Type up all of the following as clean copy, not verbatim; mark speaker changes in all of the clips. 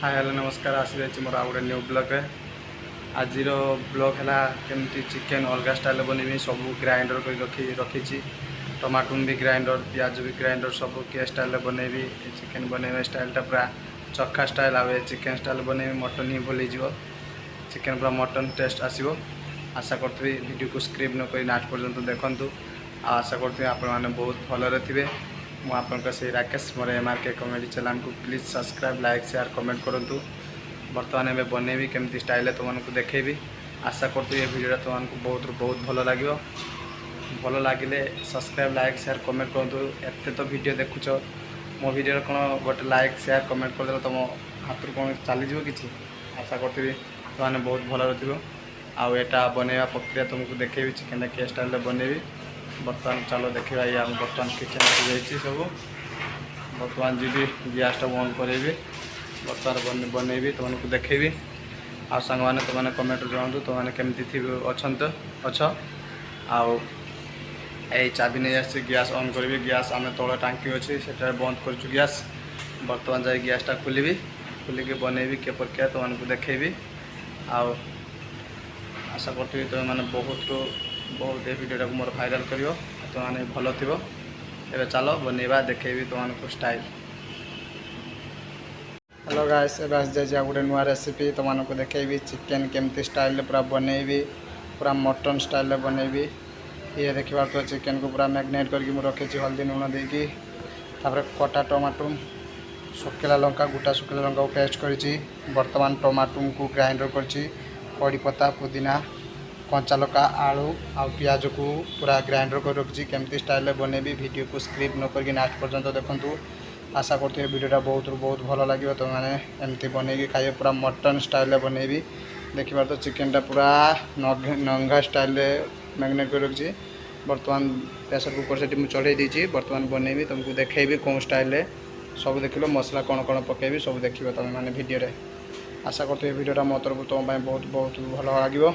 Speaker 1: Hi hello नमस्कार आसी जाइए मोर आ गए न्यू ब्लॉग आज ब्लॉग है केमती चिकेन अलग स्टाइल बनैबी सब ग्राइंडर कर रखी टमाटो भी ग्राइंडर प्याज भी ग्राइंडर सब के स्टाइल बनैबी चिकेन बनैबा स्टाइलटा पूरा चखा स्टाइल आ चिकेन स्टाइल बनैबी मटन ही भूल चिकेन पूरा मटन टेस्ट आसो आशा करी वीडियो को स्क्रिप्ट नक लास्ट पर्यंत देखूँ आशा करी आपण बहुत भलरे थे मुझे से राकेश मोर MRK कॉमेडी चैनल को please subscribe like share comment करूँ बर्तमान एवं बनैबी केमती स्टाइल तुमको देखेबी आशा करूँ ये वीडियो तुमको बहुत भल लगे भल लगे सब्सक्राइब लाइक शेयर कमेंट करूँ एत तो वीडियो देखुच मो वीडियो कौन गोटे लाइक शेयर कमेंट करदे तुम हाथ कौन चलीज कि आशा करी तुमने बहुत भल थो आटा बनैबा प्रक्रिया तुमको देखेबी चिकेन के स्टाइल बनैबी बर्तमान चलो देखा ये बर्तमान किचन आसी सब बर्तमान जी गैस टा बंद करेबी बर्तमान बनैबी तुमको देखेबी आ सांग मैंने तुमने कमेंट जनातु तुमने केमती थी अच्छ आउ चाबी नहीं आसी गैस ऑन करी गैस आम तल टांकी अच्छे से बंद कर गैस बर्तमान जाए गैस टा खोलि खोलिक बनैबी के प्रक्रिया तुमको देखेबी आउ आशा करती तुम मैंने बहुत ये वीडियो मोर भाइराल कर तुमने भल थो ए चलो बनैबा देखेबी तुमको स्टाइल हेलो गाइस ए आस जाए गोटे नुआ रेसिपी तुमको देखेबी चिकेन केमती स्टाइल पूरा बनैबी पूरा मटन स्टाइल बनैबी ये देखिए तो चिकेन को पूरा मैरिनेट करके रखी हल्दी लुण देकी कटा टमाटो सुखिला लंका गोटा सुखिला लंका को पेस्ट करी बर्तमान टमाटो को ग्राइंडर करी कड़ी पत्ता पुदीना कंचा लका आलू आ पियाज को पूरा ग्राइंडर कर रखी केमती स्टाइल बनैबी वीडियो को स्क्रिप्ट न करके लास्ट पर्यंत देखूँ आशा करते वीडियोटा बहुत भल लगे तुम मैंने एमती बनैकी खाइए पूरा मटन स्टाइल बनैबी देखिए तो चिकेनटा पूरा नंगा स्टाइल मैरिनेट कर रखी बर्तमान प्रेसर कुकर से चढ़े देती बर्तमान बनैबी तुमको देखेबी कौन स्टाइल सब देख लो मसला कौन कौन पकेबी सब देखिए तुम मैंने वीडियो आशा करते वीडियोटा मो तरफ तुम बहुत भल लगे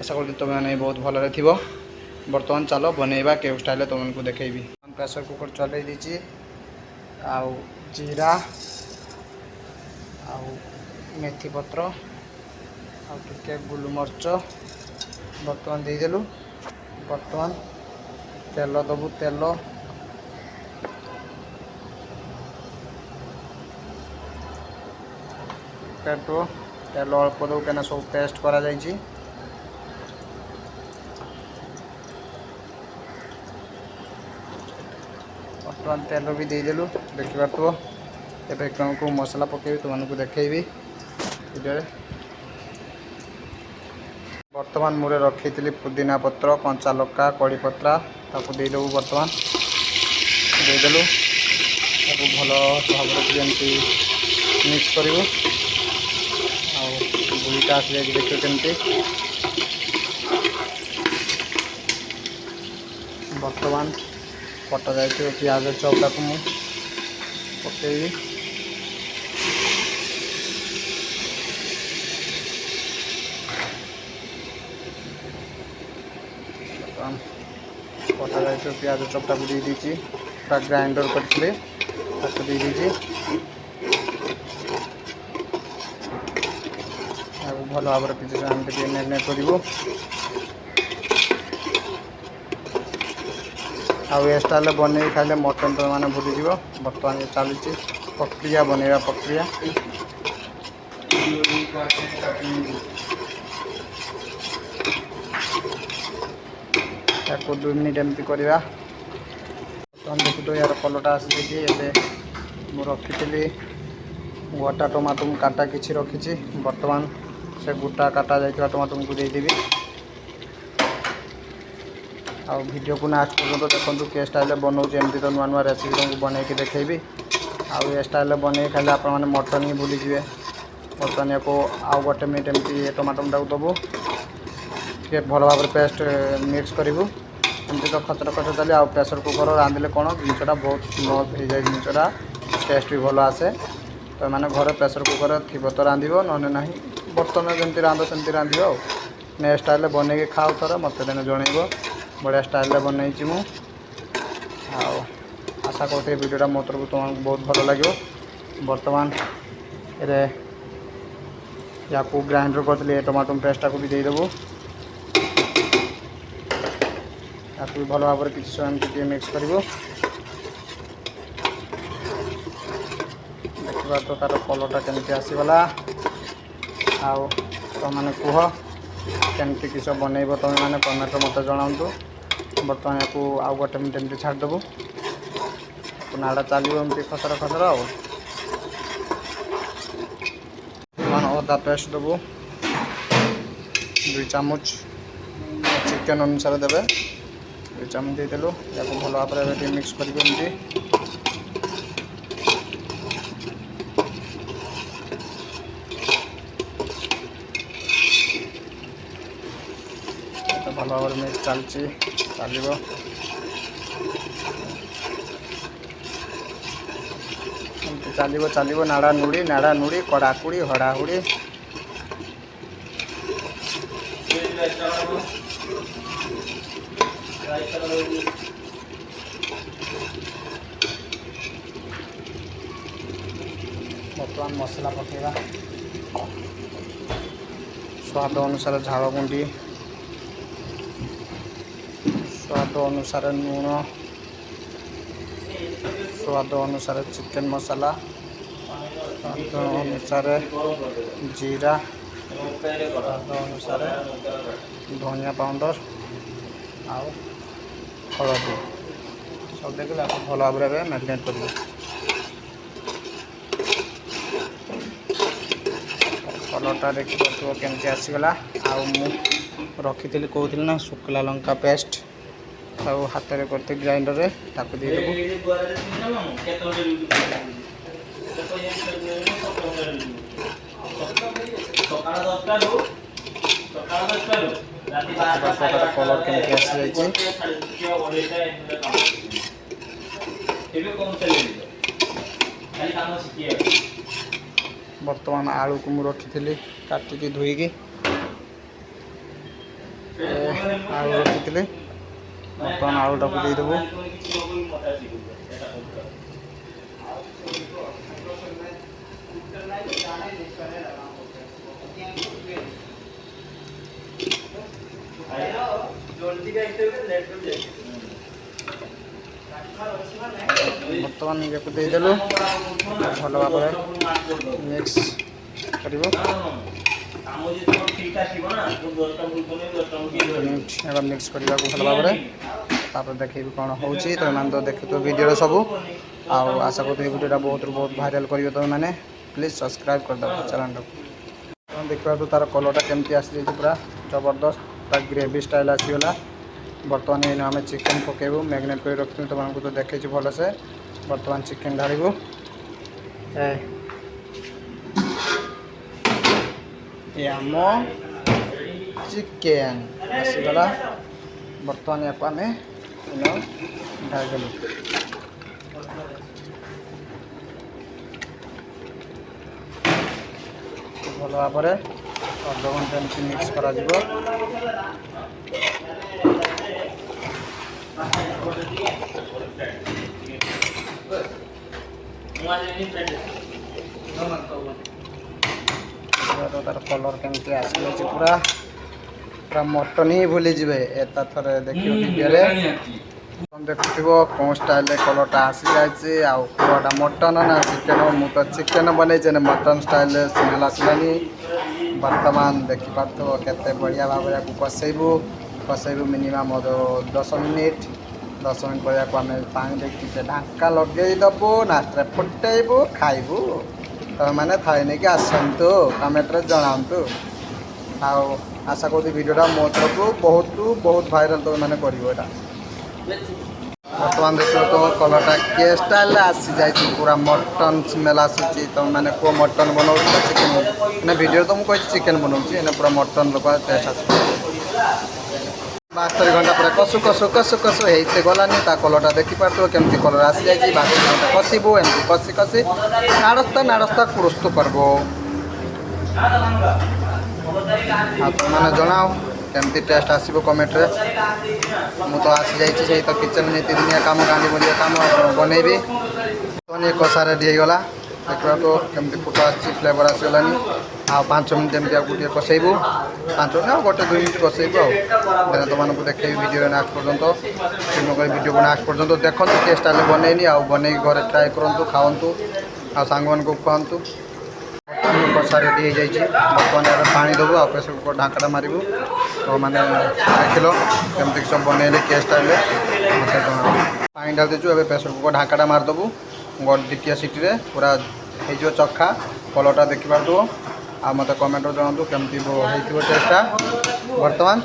Speaker 1: आशा करती तुम मैंने बहुत भलरे थी बर्तमान चलो बनैबा के स्टाइल तुमको देखेबी प्रेसर कुकर चल देती आउ जीरा आउ मेथी पत्र आउ टिके गोलमर्च बर्तमान देदेलु बर्तमान तेल दबु तेल तेल अल्प दबु क्या सब पेस्ट करा जाइए बर्तमान तेल भी देदेलु देखिए तो ये को मसला पकेबी तुमको देखेबी वीडियो बर्तमान मुझे रखी थी पुदीना पत्र कंचा लका कड़ी पत्रा ताकू देदेबू बर्तमान देदेलु भल भाव जमी मिक्स करूँ आईटा आसी जाए देखिए केमती बर्तमान कटा जाए प्याज चौका को मुझे पकेबी कटा जाए प्याज चपटा को दे पूरा ग्राइंडर करते दे दीजिए भल भाव किसी आम मैरिनेट करूँ आउ ए स्टाइल बनई खाइले मटन तो मैंने भूलीज बर्तमान ये चलती प्रक्रिया बनैबा प्रक्रिया को 2 मिनिट एमती करवा तुम देखु तो यार कलरटा आसी जाइए मुझे रखी गोटा टमाटो काटा किसी रखी बर्तमान से गोटा काटा जाइए टमाटो को देदेवी आ वीडियो को लास्ट पर्यटन देखूँ के स्टाइल बनाऊँ एमती तो नुआ नुआ रेसिपी तुमको बनैकी देखेबी आउ ए स्टाइल बन खाले आप मटन ही भूलीजे बर्तमान या आउ गोटे मिनिट एमती टमाटोटा को दबू टे भल भाव पेस्ट मिक्स करूँ एमती तो खचर खचर चलिए आउ प्रेसर कुकर रांधिले कौन जिनटा बहुत स्मूथ हो जाए जिनटा टेस्ट भी भल आसे तो मैंने घर प्रेसर कुकर थी तो रांध ना ना बर्तन जमी रांध सेमती रांध ने स्टाइल बनैकी खाओ थर मत दिन जनइब बढ़िया स्टाइल बनई मु आशा करते वीडियोटा मो तरफ तुमको बहुत भल लगे बर्तमान रे या ग्राइंडर करते टमाटो पेस्टा को भी देदेबू या भी भल भाव किसी समय मिक्स कर देखा तो तार कलरटा केमती आसीगला आउ तुमने कह केमती किस बनइब तुम मैंने कमेंट मत जनातु बर्तमान या आउ गोटे मिनट एमती छाड़देबू नाड़ा चलो एमती खसर खसर अदा पेस्ट देबू 2 चामच चिकेन अनुसार देवे 2 चामच देदेलु या भल भाव मिक्स करेंगे भल भाव मिक्स चलो चलो चलो नाड़ा नुड़ी कड़ाकुड़ी हड़ाहुड़ी बर्तमान मसला पकेगा स्वाद अनुसार झाल गुंडी स्वाद अनुसार लुण स्वाद अनुसार चिकेन मसाला स्वाद अनुसार जीरा स्वाद अनुसार धनिया पाउडर आउ हलदी सब देखिए भल भाव में मैरिनेट कर कलरटा देखी पार्थ केमती आसीगला रखी कहती ना शुक्ला लंका पेस्ट हाथ में करते ग्राइंडर रे ताकू दे देबू कलर केमती आसी बर्तमान आलू को मुझे रखी काटिकी धोईकी आलू रखी बर्तमान आलूटा को देदेबू बर्तमान ये देदेलु भल भाव मिक्स कर मिक्स करने भल भाव देखी कौन हो तो देखो तो वीडियो सब आशा करते वीडियो बहुत भाइराल कर मैंने प्लीज सब्सक्राइब करदे चैनल देखा तो तार कलरटा केमती आसी पूरा जबरदस्त ग्रेवी स्टाइल आसीगला बर्तमान ये आम चिकेन पकेबू मैरिनेट कर रखी तुमको तो देखे भल से बर्तमान चिकेन ढाड़ू आम चिकेन आसीगला बर्तमान या आम ढाड़देलु भल भाव अर्ध घंटा एमती मिक्स कर तार कलर केमती आसी पूरा पूरा मटन ही भूली जी एता थरे देखियो वीडियो देखुव कौन स्टाइल कलरटा आसी जाटा मटन ना चिकेन मु तो चिकेन बन मटन स्टाइल स्मेल आसलानी बर्तमान देखिपार केते बढ़िया भाव कसैबू मिनिमम 10 मिनिट पर आम पानी देखिए ढाका लगे दबू नास्ते फुटेबू खाइबू तो मैंने थाई नहीं कि आसतु कमेंट जनातु आशा करूँ वीडियोटा मो तरफ बहुत भाइराल तुम मैंने कर बर्तमान देख तो कलरटा के स्टाइल आसी जाए पूरा मटन स्मेल आसूँ तुम मैंने को मटन बनाऊ चिकेन मैंने वीडियो तो मुझे चिकेन बनाऊँ पूरा मटन लोक टेस्ट आस 72 घंटा पर कसु कसु कसु कसु होते गलानी कलरटा देखिपार केमती कलर आसी जाए 72 घंटा कसबू एमती कसी कसी नाड़स्ता कुरुस्तु करब मैंने जनाओ केमती टेस्ट आसो कमेंट रे मु तो आसी जाइए तो किचन नीति दुनिया कम गाँधी बोलिया कम बनईबी तो कषा रेडी होगला
Speaker 2: देखा तो केमती फुटा फ्लेवर आसगलानी आ 5 मिनट एमती गोटे कषेबू 5 मिनट गोटे 2 मिनट कषेबू आने तुमको देखे वीडियो लास्ट पर्यंत वीडियो को लास्ट पर्यंत देखो के स्टाइल बनईनी आ बन घर ट्राए करूँ खाऊँ आ सांग मान को खुआंतु कषा रेडी हो जाइए बर्तमान यहाँ पानी देवु आ प्रेसर कुकर ढाँकटा मारू तो मैंने देख लो केमती सब बनइले के स्टाइल पानी ढाल दीचु ए प्रेसर कुकर ढाँकटा मारिदेबू द्वितीय सीटी पूरा हो चखा कलरटा देखी पार्थ आ मत कमेंट जनातु केमती हो टेस्टा बर्तमान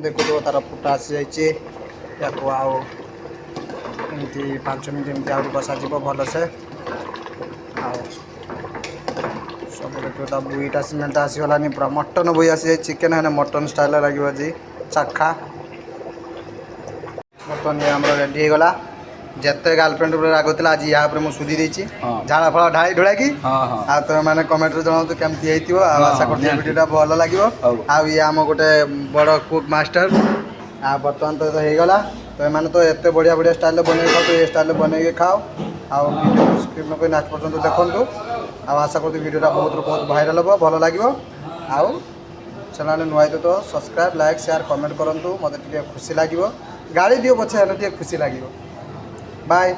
Speaker 2: देखु तार फुटा आसी जाइए या एमती 5 मिनट एमती आउट कषा भलसे सब देखो बुईटा स्मेलटा आसीगलानी पूरा मटन बुई आसी जाए चिकेन है मटन स्टाइल लगे जी चखा बर्तमान ये रेडी हो गला जिते गर्लफ्रेंड रागुला आज या मुझे सुधी देती झाड़ा फल ढाई ढुड़ा कि तुम मैंने कमेंट जनातु केमती आशा कर वीडियोटा भल लगे ये आम गोटे बड़ कुक मास्टर बर्तमान तो होगला तो मैंने तो एत बढ़िया बढ़िया स्टाइल बन खाओ तो ये स्टाइल बन खाओ वीडियो स्क्रीन को लास्ट पर्यंत देखूँ आशा करती वीडियोटा बहुत भाइराल हम भल लगे चैनल नुआ तो सब्सक्राइब लाइक शेयर कमेंट करूँ मत खुशी लगे गाड़ी दियो पछे खुशी लगे बाय।